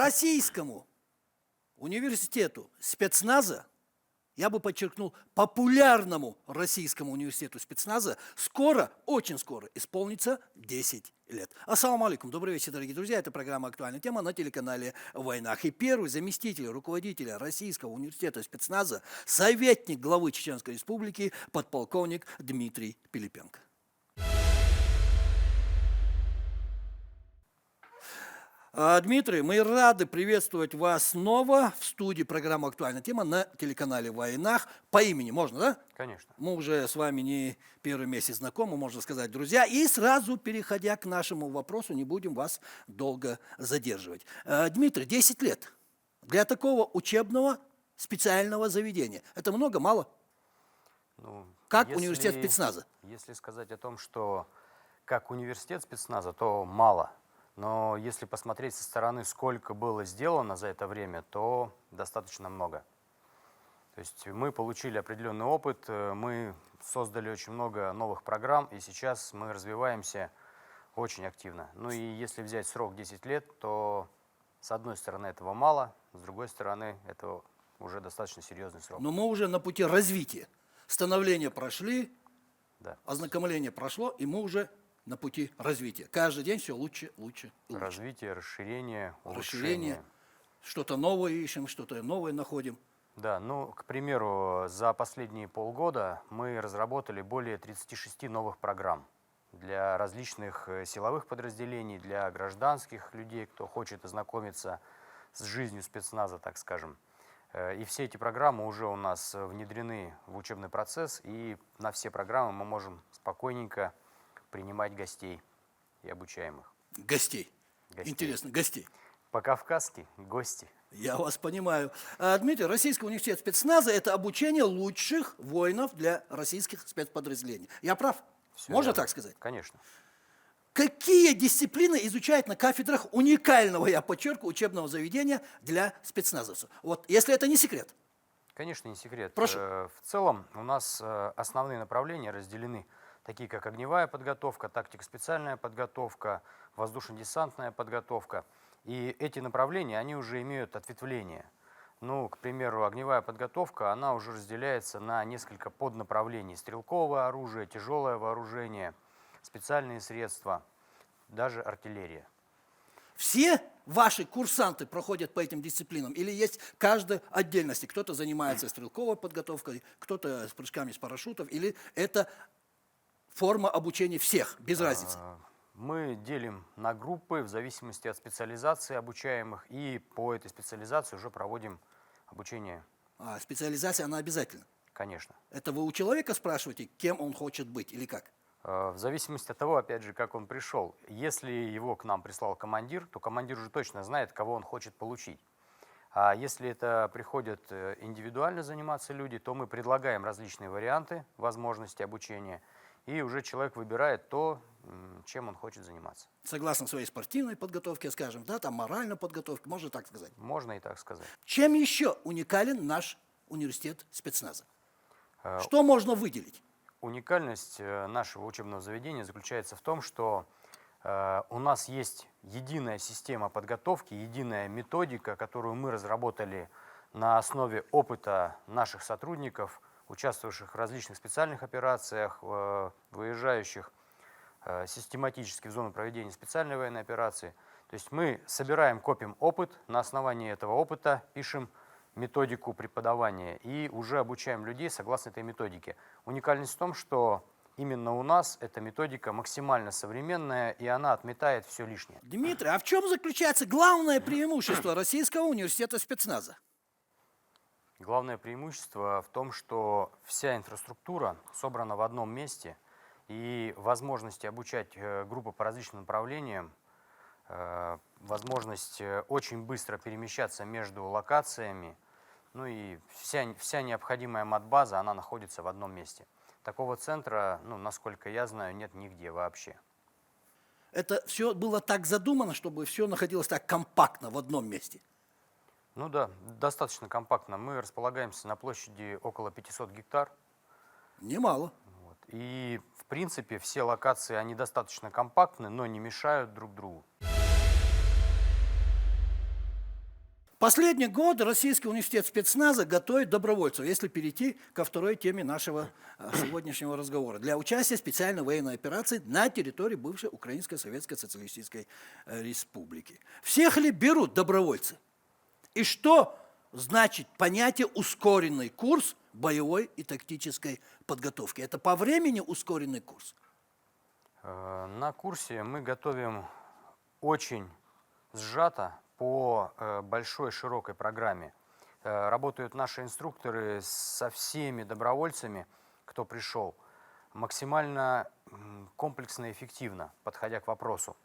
Российскому университету спецназа, я бы подчеркнул, популярному российскому университету спецназа, скоро, очень скоро исполнится 10 лет. Ассаламу алейкум. Добрый вечер, дорогие друзья. Это программа «Актуальная тема» на телеканале «Войнах». И первый заместитель руководителя Российского университета спецназа, советник главы Чеченской Республики, подполковник Дмитрий Пилипенко. Дмитрий, мы рады приветствовать вас снова в студии программы «Актуальная тема» на телеканале «Войнах». По имени можно, да? Конечно. Мы уже с вами не первый месяц знакомы, можно сказать, друзья. И сразу, переходя к нашему вопросу, не будем вас долго задерживать. Дмитрий, 10 лет для такого учебного специального заведения. Это много, мало? Ну, как университет спецназа? Если сказать о том, что как университет спецназа, то мало. Но если посмотреть со стороны, сколько было сделано за это время, то достаточно много. То есть мы получили определенный опыт, мы создали очень много новых программ, и сейчас мы развиваемся очень активно. Ну и если взять срок 10 лет, то с одной стороны этого мало, с другой стороны это уже достаточно серьезный срок. Но мы уже на пути развития. Становление прошли, да. Ознакомление прошло, и мы уже на пути развития. Каждый день все лучше, лучше и лучше. Развитие, расширение, улучшение. Расширение. Что-то новое ищем, что-то новое находим. Да, ну, к примеру, за последние полгода мы разработали более 36 новых программ для различных силовых подразделений, для гражданских людей, кто хочет ознакомиться с жизнью спецназа, так скажем. И все эти программы уже у нас внедрены в учебный процесс, и на все программы мы можем спокойненько принимать гостей и обучаемых. Гостей. Интересно, гостей. По-кавказски гости. Я вас понимаю. Дмитрий, Российский университет спецназа – это обучение лучших воинов для российских спецподразделений. Я прав? Все Можно верно. Так сказать? Конечно. Какие дисциплины изучают на кафедрах уникального, я подчеркиваю, учебного заведения для спецназовцев? Вот, если это не секрет. Конечно, не секрет. Прошу. В целом у нас основные направления разделены, такие как огневая подготовка, тактико-специальная подготовка, воздушно-десантная подготовка. И эти направления, они уже имеют ответвление. Ну, к примеру, огневая подготовка, она уже разделяется на несколько поднаправлений. Стрелковое оружие, тяжелое вооружение, специальные средства, даже артиллерия. Все ваши курсанты проходят по этим дисциплинам? Или есть каждой отдельности? Кто-то занимается стрелковой подготовкой, кто-то с прыжками с парашютов, или это форма обучения всех, без разницы? Мы делим на группы в зависимости от специализации обучаемых, и по этой специализации уже проводим обучение. Специализация, она обязательна? Конечно. Это вы у человека спрашиваете, кем он хочет быть или как? В зависимости от того, опять же, как он пришел. Если его к нам прислал командир, то командир уже точно знает, кого он хочет получить. А если это приходят индивидуально заниматься люди, то мы предлагаем различные варианты возможности обучения, и уже человек выбирает то, чем он хочет заниматься. Согласно своей спортивной подготовке, скажем, да, там моральной подготовке, можно так сказать? Можно и так сказать. Чем еще уникален наш университет спецназа? Что можно выделить? Уникальность нашего учебного заведения заключается в том, что у нас есть единая система подготовки, единая методика, которую мы разработали на основе опыта наших сотрудников, участвовавших в различных специальных операциях, выезжающих систематически в зону проведения специальной военной операции. То есть мы собираем, копим опыт, на основании этого опыта пишем методику преподавания и уже обучаем людей согласно этой методике. Уникальность в том, что именно у нас эта методика максимально современная, и она отметает все лишнее. Дмитрий, а в чем заключается главное преимущество Российского университета спецназа? Главное преимущество в том, что вся инфраструктура собрана в одном месте, и возможности обучать группы по различным направлениям, возможность очень быстро перемещаться между локациями, ну и вся необходимая матбаза, она находится в одном месте. Такого центра, ну, насколько я знаю, нет нигде вообще. Это все было так задумано, чтобы все находилось так компактно в одном месте? Ну да, достаточно компактно. Мы располагаемся на площади около 500 гектар. Немало. Вот. И, в принципе, все локации, они достаточно компактны, но не мешают друг другу. Последний год Российский университет спецназа готовит добровольцев, если перейти ко второй теме нашего сегодняшнего разговора, для участия в специальной военной операции на территории бывшей Украинской Советской Социалистической Республики. Всех ли берут добровольцы? И что значит понятие «ускоренный курс боевой и тактической подготовки»? Это по времени ускоренный курс? На курсе мы готовим очень сжато по большой широкой программе. Работают наши инструкторы со всеми добровольцами, кто пришел, максимально комплексно и эффективно, подходя к вопросу.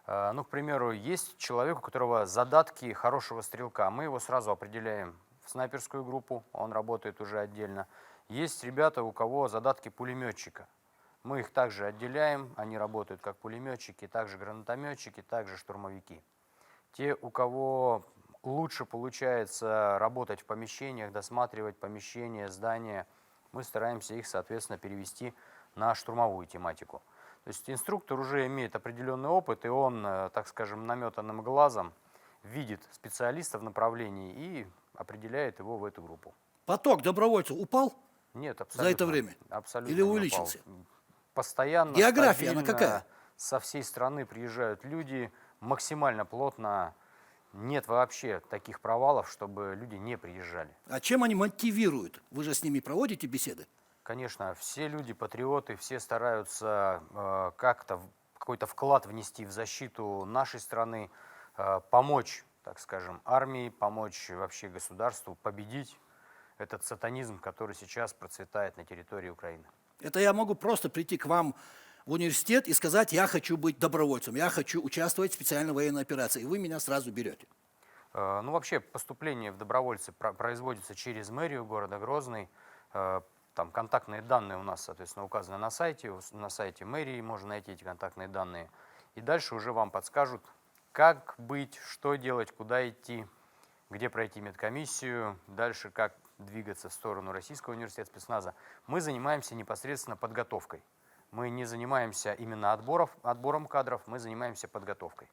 Ну, к примеру, есть человек, у которого задатки хорошего стрелка. Мы его сразу определяем в снайперскую группу, он работает уже отдельно. Есть ребята, у кого задатки пулеметчика. Мы их также отделяем, они работают как пулеметчики, также гранатометчики, также штурмовики. Те, у кого лучше получается работать в помещениях, досматривать помещения, здания, мы стараемся их, соответственно, перевести на штурмовую тематику. То есть инструктор уже имеет определенный опыт, и он, так скажем, наметанным глазом видит специалиста в направлении и определяет его в эту группу. Поток добровольцев упал Нет, абсолютно. за это время? Абсолютно Или не упал. увеличился? Постоянно, География, она стабильно, какая? со всей страны приезжают люди, максимально плотно. Нет вообще таких провалов, чтобы люди не приезжали. А чем они мотивируют? Вы же с ними проводите беседы? Конечно, все люди патриоты, все стараются как-то какой-то вклад внести в защиту нашей страны, помочь, так скажем, армии, помочь вообще государству победить этот сатанизм, который сейчас процветает на территории Украины. Это я могу просто прийти к вам в университет и сказать: я хочу быть добровольцем, я хочу участвовать в специальной военной операции, и вы меня сразу берете. Ну, вообще, поступление в добровольцы производится через мэрию города Грозный. Там контактные данные у нас, соответственно, указаны на сайте мэрии можно найти эти контактные данные. И дальше уже вам подскажут, как быть, что делать, куда идти, где пройти медкомиссию, дальше как двигаться в сторону Российского университета спецназа. Мы занимаемся непосредственно подготовкой. Мы не занимаемся именно отбором кадров, мы занимаемся подготовкой.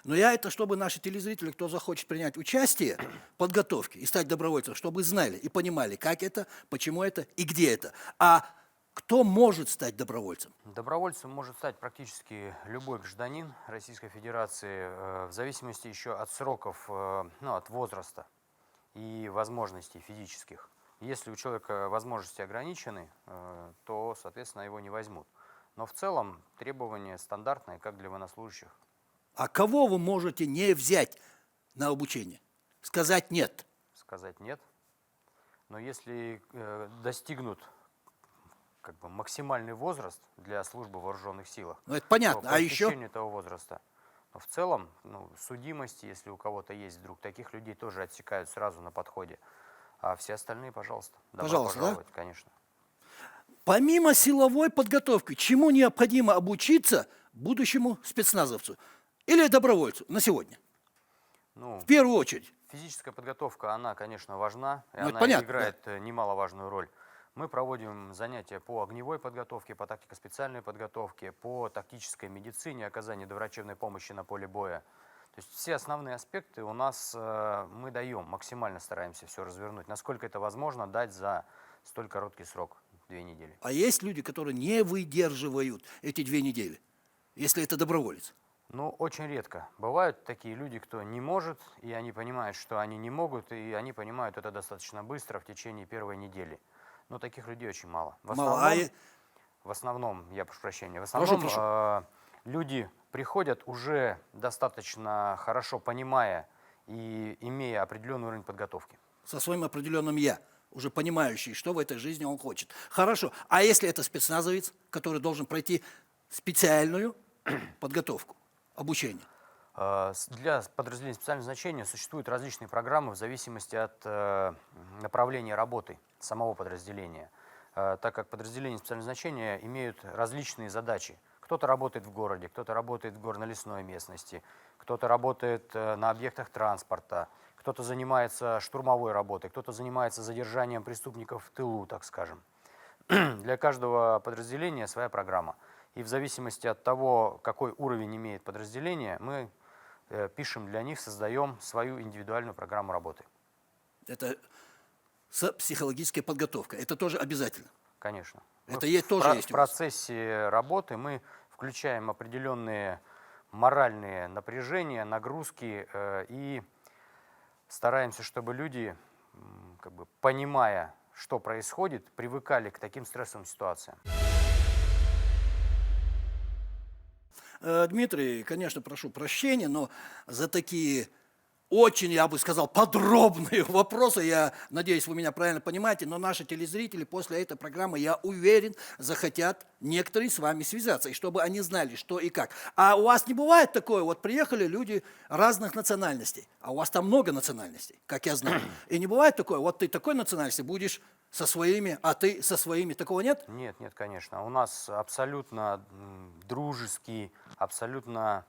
Но я это, чтобы наши телезрители, кто захочет принять участие в подготовке и стать добровольцем, чтобы знали и понимали, как это, почему это и где это. А кто может стать добровольцем? Добровольцем может стать практически любой гражданин Российской Федерации, в зависимости еще от сроков, от возраста и возможностей физических. Если у человека возможности ограничены, то, соответственно, его не возьмут. Но в целом требования стандартные, как для военнослужащих. А кого вы можете не взять на обучение? Сказать нет. Сказать нет. Но если достигнут максимальный возраст для службы в вооруженных силах, Ну, это понятно. то по А еще? истечению этого возраста, но в целом, судимости, если у кого-то есть вдруг, таких людей тоже отсекают сразу на подходе. А все остальные, пожалуйста. Добро Пожалуйста, пожаловать, конечно. Помимо силовой подготовки, чему необходимо обучиться будущему спецназовцу или добровольцу на сегодня? Ну, В первую очередь. физическая подготовка, она, конечно, важна, и Ну, это она понятно, играет немаловажную роль. Мы проводим занятия по огневой подготовке, по тактико-специальной подготовке, по тактической медицине, оказанию доврачебной помощи на поле боя. То есть все основные аспекты у нас мы даем, максимально стараемся все развернуть, насколько это возможно дать за столь короткий срок, 2 недели. А есть люди, которые не выдерживают эти 2 недели, если это доброволец? Ну, очень редко. Бывают такие люди, кто не может, и они понимают, что они не могут, и они понимают это достаточно быстро, в течение первой недели. Но таких людей очень мало. В основном, я прошу прощения, в основном люди приходят уже достаточно хорошо понимая и имея определенный уровень подготовки. Со своим определенным «я», уже понимающий, что в этой жизни он хочет. Хорошо. А если это спецназовец, который должен пройти специальную подготовку, обучение? Для подразделений специального назначения существуют различные программы в зависимости от направления работы самого подразделения, так как подразделения специального назначения имеют различные задачи. Кто-то работает в городе, кто-то работает в горно-лесной местности, кто-то работает на объектах транспорта, кто-то занимается штурмовой работой, кто-то занимается задержанием преступников в тылу, так скажем. Для каждого подразделения своя программа. И в зависимости от того, какой уровень имеет подразделение, мы пишем для них, создаем свою индивидуальную программу работы. Это психологическая подготовка. Это тоже обязательно. Конечно. Это тоже есть В у вас. процессе работы мы включаем определенные моральные напряжения, нагрузки и стараемся, чтобы люди, как бы, понимая, что происходит, привыкали к таким стрессовым ситуациям. Дмитрий, конечно, прошу прощения, но за такие очень, я бы сказал, подробные вопросы, я надеюсь, вы меня правильно понимаете, но наши телезрители после этой программы, я уверен, захотят некоторые с вами связаться, и чтобы они знали, что и как. А у вас не бывает такое, вот приехали люди разных национальностей, а у вас там много национальностей, как я знаю, и не бывает такое, вот ты такой национальности будешь со своими, а ты со своими, такого нет? Нет, нет, конечно. У нас абсолютно дружеский, абсолютно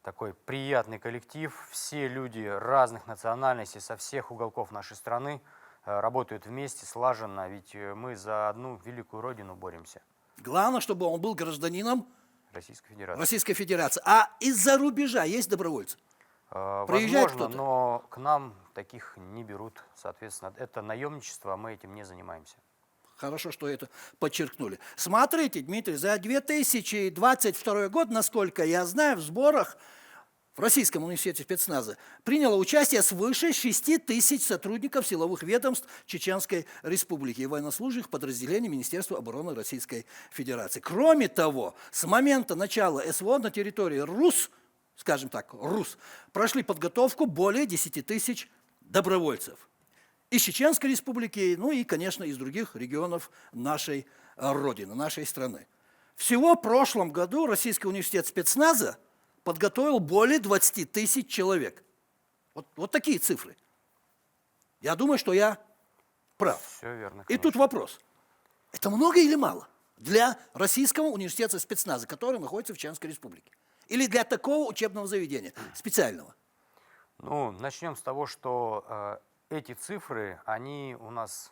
такой приятный коллектив. Все люди разных национальностей со всех уголков нашей страны работают вместе, слаженно, ведь мы за одну великую родину боремся. Главное, чтобы он был гражданином Российской Федерации. Российской Федерации. А из-за рубежа есть добровольцы? Приезжает Возможно, кто-то? но к нам таких не берут, соответственно. Это наемничество, а мы этим не занимаемся. Хорошо, что это подчеркнули. Смотрите, Дмитрий, за 2022 год, насколько я знаю, в сборах в Российском университете спецназа приняло участие свыше 6 тысяч сотрудников силовых ведомств Чеченской Республики и военнослужащих подразделений Министерства обороны Российской Федерации. Кроме того, с момента начала СВО на территории РУС, скажем так, РУС, прошли подготовку более 10 тысяч добровольцев. Из Чеченской Республики, ну и, конечно, из других регионов нашей Родины, нашей страны. Всего в прошлом году Российский университет спецназа подготовил более 20 тысяч человек. Вот такие цифры. Я думаю, что я прав. Все верно, И тут конечно. вопрос. Это много или мало для Российского университета спецназа, который находится в Чеченской Республике? Или для такого учебного заведения специального? Ну, начнем с того, что эти цифры, они у нас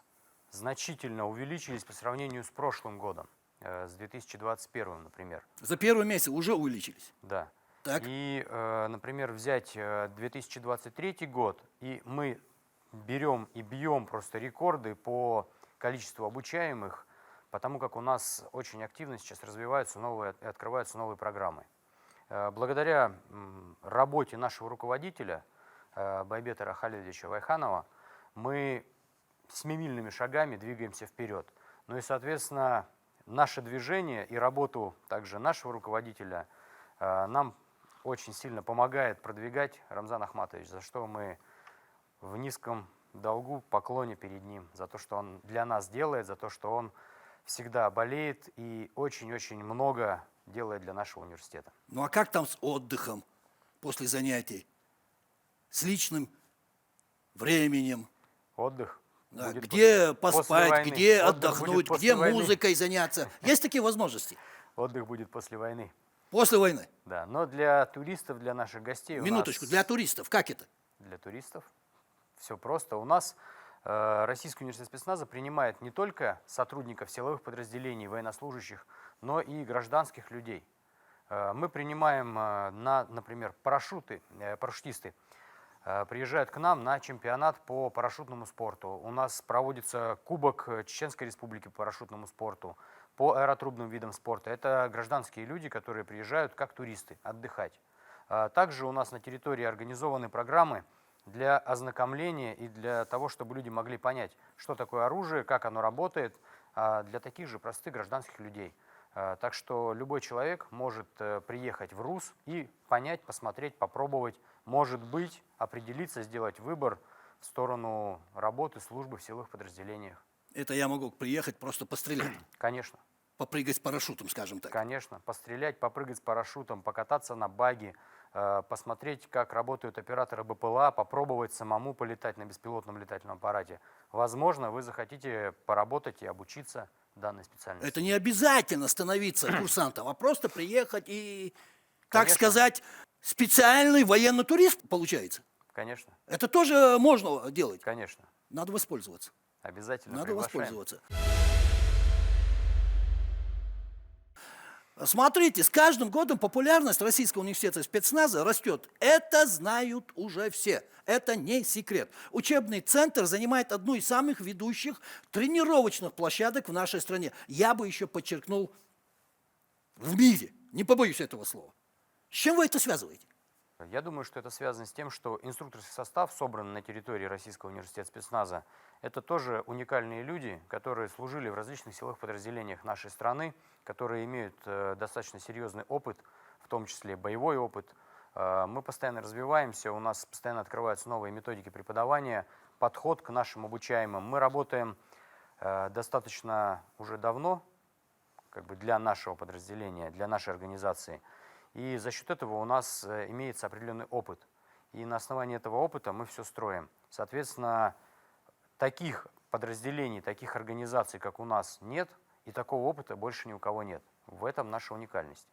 значительно увеличились по сравнению с прошлым годом, с 2021, например. За первый месяц уже увеличились. Да. Так. И, например, взять 2023 год, и мы берем и бьем просто рекорды по количеству обучаемых, потому как у нас очень активно сейчас развиваются новые и открываются новые программы. Благодаря работе нашего руководителя Байбета Рахалевича Вайханова мы семимильными шагами двигаемся вперед. Ну и, соответственно, наше движение и работу также нашего руководителя нам очень сильно помогает продвигать Рамзан Ахматович, за что мы в низком долгу, поклоне перед ним, за то, что он для нас делает, за то, что он всегда болеет и очень-очень много делает для нашего университета. Ну а как там с отдыхом после занятий? С личным временем? Отдых. Да, будет где после поспать, войны. где Отдых отдохнуть, будет после где войны. музыкой заняться? Есть такие возможности? Отдых будет после войны. После войны? Да, но для туристов, для наших гостей... Минуточку, для туристов, как это? Для туристов все просто. У нас Российский университет спецназа принимает не только сотрудников силовых подразделений, военнослужащих, но и гражданских людей. Мы принимаем, например, парашютисты приезжают к нам на чемпионат по парашютному спорту. У нас проводится Кубок Чеченской Республики по парашютному спорту, по аэротрубным видам спорта. Это гражданские люди, которые приезжают как туристы отдыхать. Также у нас на территории организованы программы для ознакомления и для того, чтобы люди могли понять, что такое оружие, как оно работает, для таких же простых гражданских людей. Так что любой человек может приехать в РУС и понять, посмотреть, попробовать, может быть, определиться, сделать выбор в сторону работы, службы в силовых подразделениях. Это я могу приехать просто пострелять, Конечно, попрыгать с парашютом, скажем так. конечно. Пострелять, попрыгать с парашютом, покататься на баги, посмотреть, как работают операторы БПЛА, попробовать самому полетать на беспилотном летательном аппарате. Возможно, вы захотите поработать и обучиться данной специальности. Это не обязательно становиться курсантом, а просто приехать и, так Конечно. сказать, специальный военный турист получается. Конечно, Это тоже можно делать. конечно. Надо воспользоваться. Обязательно Надо приглашаем. воспользоваться. Смотрите, с каждым годом популярность Российского университета спецназа растет. Это знают уже все. Это не секрет. Учебный центр занимает одну из самых ведущих тренировочных площадок в нашей стране. Я бы еще подчеркнул, в мире. Не побоюсь этого слова. С чем вы это связываете? Я думаю, что это связано с тем, что инструкторский состав, собранный на территории Российского университета спецназа, это тоже уникальные люди, которые служили в различных силовых подразделениях нашей страны, которые имеют достаточно серьезный опыт, в том числе боевой опыт. Мы постоянно развиваемся, у нас постоянно открываются новые методики преподавания, подход к нашим обучаемым. Мы работаем достаточно уже давно, как бы для нашего подразделения, для нашей организации. И за счет этого у нас имеется определенный опыт. И на основании этого опыта мы все строим. Соответственно, таких подразделений, таких организаций, как у нас, нет, и такого опыта больше ни у кого нет. В этом наша уникальность.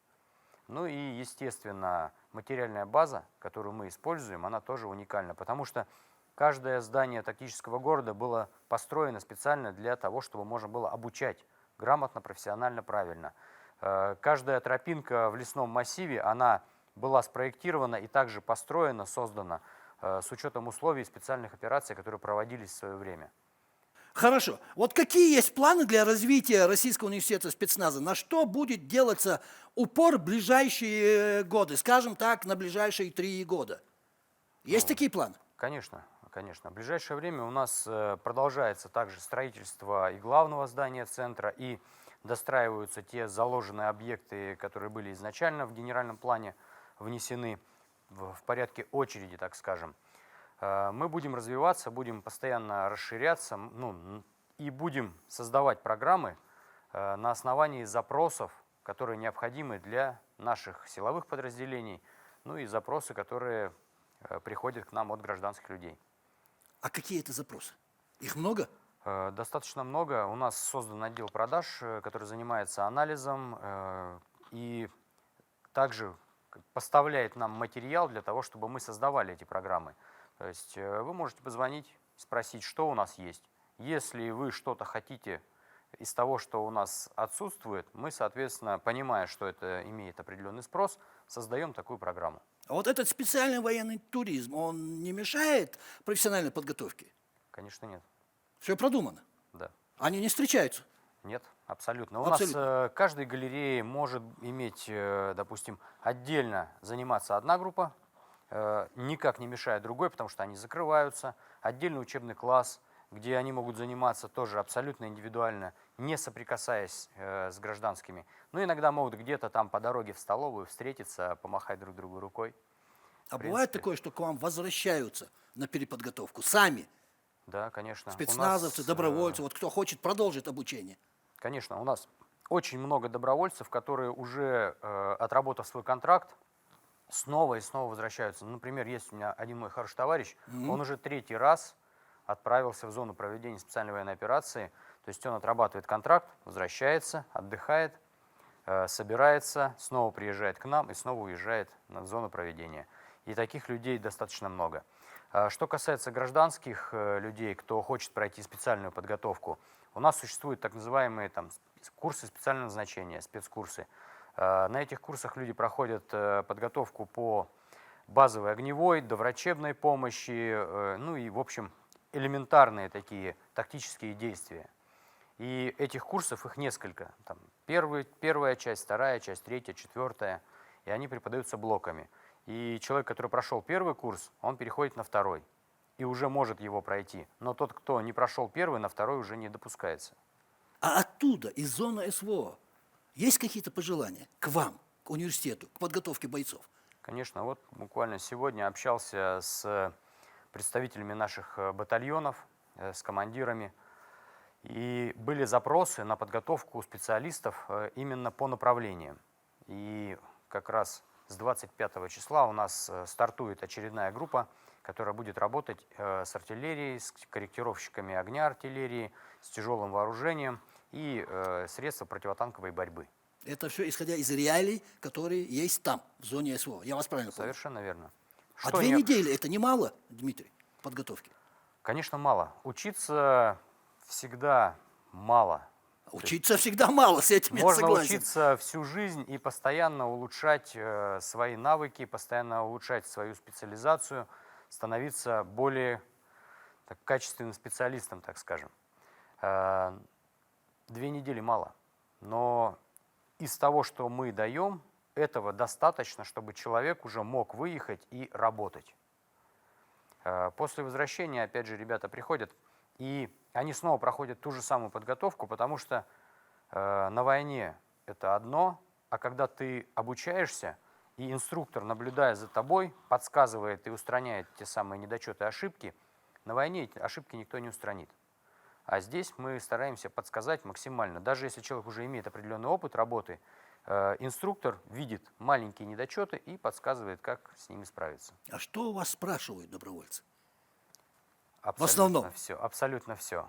Ну и, естественно, материальная база, которую мы используем, она тоже уникальна, потому что каждое здание тактического города было построено специально для того, чтобы можно было обучать грамотно, профессионально, правильно. Каждая тропинка в лесном массиве, она была спроектирована и также построена, создана с учетом условий специальных операций, которые проводились в свое время. Хорошо. Вот какие есть планы для развития Российского университета спецназа? На что будет делаться упор в ближайшие годы? Скажем так, на ближайшие 3 года. Есть такие планы? Конечно, конечно. В ближайшее время у нас продолжается также строительство и главного здания центра, и достраиваются те заложенные объекты, которые были изначально в генеральном плане внесены в порядке очереди, так скажем. Мы будем развиваться, будем постоянно расширяться, и будем создавать программы на основании запросов, которые необходимы для наших силовых подразделений, ну и запросы, которые приходят к нам от гражданских людей. А какие это запросы? Их много? Достаточно много. У нас создан отдел продаж, который занимается анализом и также поставляет нам материал для того, чтобы мы создавали эти программы. То есть вы можете позвонить, спросить, что у нас есть. Если вы что-то хотите из того, что у нас отсутствует, мы, соответственно, понимая, что это имеет определенный спрос, создаем такую программу. А вот этот специальный военный туризм, он не мешает профессиональной подготовке? Конечно, нет. Все продумано. Да. Они не встречаются. Нет, абсолютно. У Абсолютно. нас каждой галерее может иметь, допустим, отдельно заниматься одна группа, никак не мешая другой, потому что они закрываются. Отдельный учебный класс, где они могут заниматься тоже абсолютно индивидуально, не соприкасаясь с гражданскими. Но иногда могут где-то там по дороге в столовую встретиться, помахать друг другу рукой. А В бывает принципе. такое, что к вам возвращаются на переподготовку сами? Да, конечно. Спецназовцы, добровольцы, вот кто хочет продолжить обучение. Конечно, у нас очень много добровольцев, которые уже, отработав свой контракт, снова и снова возвращаются. Например, есть у меня один мой хороший товарищ, он уже 3-й раз отправился в зону проведения специальной военной операции. То есть он отрабатывает контракт, возвращается, отдыхает, собирается, снова приезжает к нам и снова уезжает на зону проведения. И таких людей достаточно много. Что касается гражданских людей, кто хочет пройти специальную подготовку, у нас существуют так называемые курсы специального назначения, спецкурсы. На этих курсах люди проходят подготовку по базовой огневой, доврачебной помощи, ну и, в общем, элементарные такие тактические действия. И этих курсов, их несколько. Там первая часть, вторая часть, третья, четвертая. И они преподаются блоками. И человек, который прошел первый курс, он переходит на второй. И уже может его пройти. Но тот, кто не прошел первый, на второй уже не допускается. А оттуда, из зоны СВО, есть какие-то пожелания к вам, к университету, к подготовке бойцов? Конечно, вот буквально сегодня общался с представителями наших батальонов, с командирами. И были запросы на подготовку специалистов именно по направлениям. И как раз с 25 числа у нас стартует очередная группа, которая будет работать с артиллерией, с корректировщиками огня артиллерии, с тяжелым вооружением и средства противотанковой борьбы. Это все исходя из реалий, которые есть там, в зоне СВО. Я вас правильно понял? Совершенно верно. А 2 недели – это немало, Дмитрий, подготовки? Конечно, мало. Учиться всегда мало. Учиться всегда мало, с этим я Можно согласен. учиться всю жизнь и постоянно улучшать свои навыки, постоянно улучшать свою специализацию, становиться более так, качественным специалистом, так скажем. 2 недели мало, но из того, что мы даем, этого достаточно, чтобы человек уже мог выехать и работать. После возвращения, опять же, ребята приходят, и они снова проходят ту же самую подготовку, потому что на войне это одно, а когда ты обучаешься, и инструктор, наблюдая за тобой, подсказывает и устраняет те самые недочеты, ошибки, на войне эти ошибки никто не устранит. А здесь мы стараемся подсказать максимально. Даже если человек уже имеет определенный опыт работы, инструктор видит маленькие недочеты и подсказывает, как с ними справиться. А что у вас спрашивают добровольцы? Абсолютно основном? все, абсолютно все.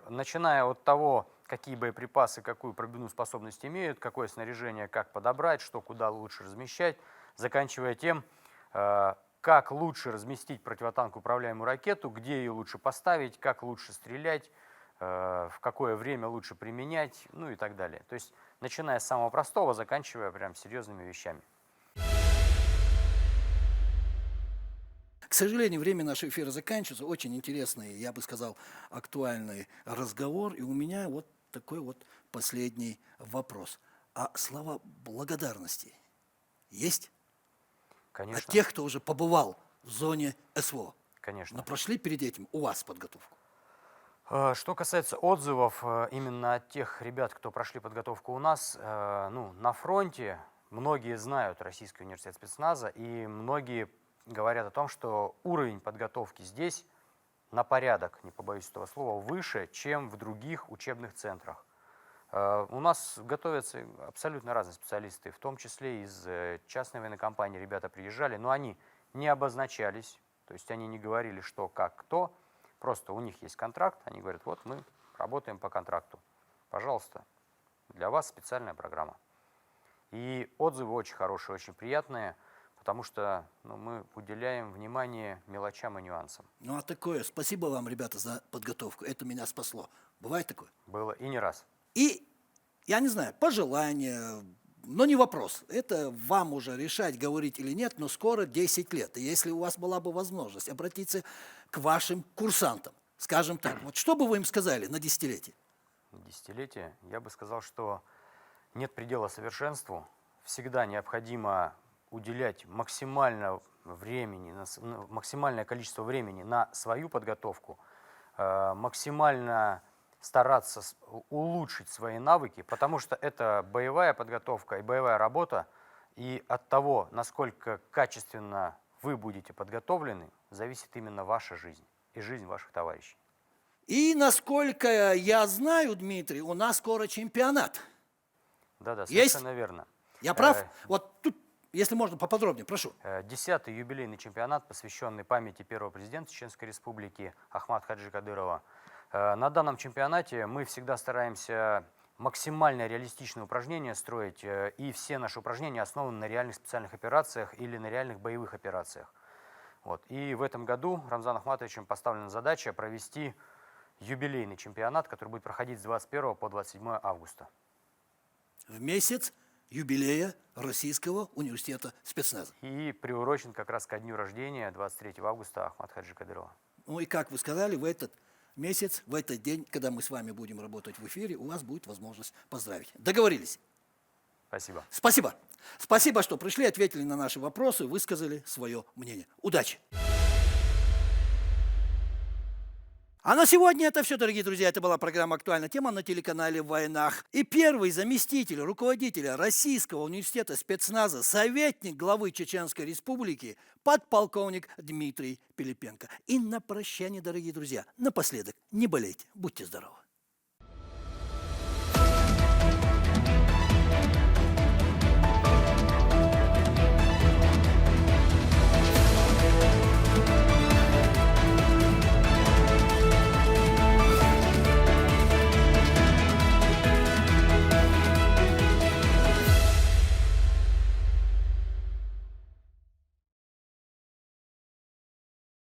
Начиная от того, какие боеприпасы, какую пробивную способность имеют, какое снаряжение, как подобрать, что куда лучше размещать, заканчивая тем, как лучше разместить противотанковую управляемую ракету, где ее лучше поставить, как лучше стрелять, в какое время лучше применять, ну и так далее. То есть, начиная с самого простого, заканчивая прям серьезными вещами. К сожалению, время нашего эфира заканчивается. Очень интересный, я бы сказал, актуальный разговор. И у меня вот такой вот последний вопрос. А слова благодарности есть? Конечно, От тех, кто уже побывал в зоне СВО, но конечно. прошли перед этим у вас подготовку? Что касается отзывов именно от тех ребят, кто прошли подготовку у нас, ну, на фронте, многие знают Российский университет спецназа, и многие говорят о том, что уровень подготовки здесь на порядок, не побоюсь этого слова, выше, чем в других учебных центрах. У нас готовятся абсолютно разные специалисты, в том числе из частной военной компании ребята приезжали, но они не обозначались, то есть они не говорили, что, как, кто, просто у них есть контракт, они говорят, вот мы работаем по контракту, пожалуйста, для вас специальная программа. И отзывы очень хорошие, очень приятные, потому что мы уделяем внимание мелочам и нюансам. Ну а такое, спасибо вам, ребята, за подготовку, это меня спасло. Бывает такое? Было и не раз. И, я не знаю, пожелания, но не вопрос. Это вам уже решать, говорить или нет, но скоро 10 лет. И если у вас была бы возможность обратиться к вашим курсантам, скажем так, вот что бы вы им сказали на десятилетие? Десятилетие, я бы сказал, что нет предела совершенству. Всегда необходимо уделять максимальное количество времени на свою подготовку, максимально стараться улучшить свои навыки, потому что это боевая подготовка и боевая работа, и от того, насколько качественно вы будете подготовлены, зависит именно ваша жизнь и жизнь ваших товарищей. И, насколько я знаю, Дмитрий, у нас скоро чемпионат. Да-да, Есть? совершенно верно. Я прав? Вот тут, если можно, поподробнее, прошу. 10-й юбилейный чемпионат, посвященный памяти первого президента Чеченской Республики Ахмата Хаджи Кадырова. На данном чемпионате мы всегда стараемся максимально реалистичные упражнения строить, и все наши упражнения основаны на реальных специальных операциях или на реальных боевых операциях. Вот. И в этом году Рамзаном Ахматовичем поставлена задача провести юбилейный чемпионат, который будет проходить с 21 по 27 августа. В месяц юбилея Российского университета спецназа. И приурочен как раз ко дню рождения 23 августа Ахмата Хаджи Кадырова. Ну и как вы сказали, в этот месяц, в этот день, когда мы с вами будем работать в эфире, у вас будет возможность поздравить. Договорились? Спасибо. Спасибо. Спасибо, что пришли, ответили на наши вопросы, высказали свое мнение. Удачи! А на сегодня это все, дорогие друзья. Это была программа «Актуальная тема» на телеканале «Войнах». И первый заместитель руководителя Российского университета спецназа, советник главы Чеченской Республики, подполковник Дмитрий Пилипенко. И на прощание, дорогие друзья, напоследок, не болейте, будьте здоровы.